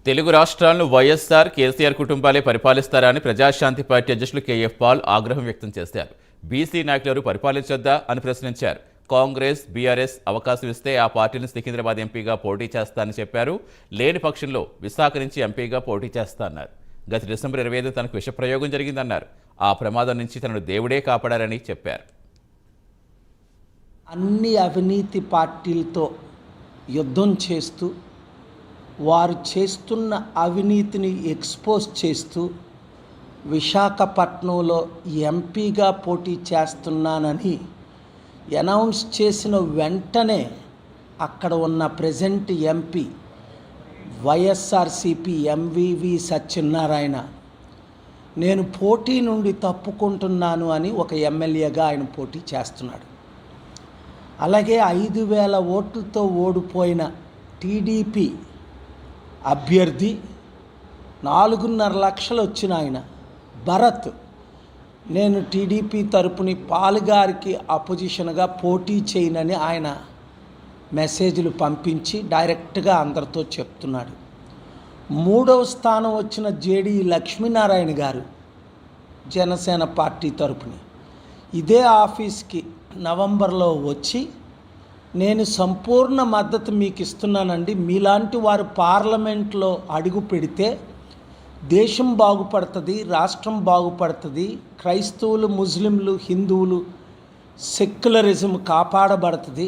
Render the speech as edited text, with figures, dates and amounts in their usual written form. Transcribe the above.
తెలుగు రాష్ట్రాలను వైఎస్ఆర్, కేసీఆర్ కుటుంబాలే పరిపాలిస్తారా అని ప్రజాశాంతి పార్టీ అధ్యక్షులు కేఎఫ్ పాల్ ఆగ్రహం వ్యక్తం చేశారు. బీసీ నాయకులు పరిపాలించొద్దా అని ప్రశ్నించారు. కాంగ్రెస్, బీఆర్ఎస్ అవకాశం ఇస్తే ఆ పార్టీని సికింద్రాబాద్ ఎంపీగా పోటీ చేస్తానని చెప్పారు. లేని పక్షంలో విశాఖ నుంచి ఎంపీగా పోటీ చేస్తా అన్నారు. గత డిసెంబర్ 25 తనకు విషప్రయోగం జరిగిందన్నారు. ఆ ప్రమాదం నుంచి తనను దేవుడే కాపాడారని చెప్పారు. అన్ని అవినీతి పార్టీలతో యుద్ధం చేస్తూ వారు చేస్తున్న అవినీతిని ఎక్స్పోజ్ చేస్తూ విశాఖపట్నంలో ఎంపీగా పోటీ చేస్తున్నానని అనౌన్స్ చేసిన వెంటనే అక్కడ ఉన్న present MP YSRCP MVV Satyanarayana నేను పోటీ నుండి తప్పుకుంటున్నాను అని ఒక ఎమ్మెల్యేగా ఆయన పోటీ చేస్తున్నాడు. అలాగే 5,000 ఓట్లతో ఓడిపోయిన టీడీపీ అభ్యర్థి 4.5 లక్షలు వచ్చిన ఆయన భరత్ నేను టీడీపీ తరపుని పాలుగారికి అపోజిషన్గా పోటీ చేయనని ఆయన మెసేజ్లు పంపించి డైరెక్ట్గా అందరితో చెప్తున్నాడు. 3వ స్థానం వచ్చిన జేడీ లక్ష్మీనారాయణ గారు జనసేన పార్టీ తరపుని ఇదే ఆఫీస్కి నవంబర్లో వచ్చి నేను సంపూర్ణ మద్దతు మీకు ఇస్తున్నానండి, మీలాంటి వారు పార్లమెంట్లో అడుగు పెడితే దేశం బాగుపడుతుంది, రాష్ట్రం బాగుపడుతుంది, క్రైస్తవులు, ముస్లింలు, హిందువులు సెక్యులరిజం కాపాడబడుతుంది,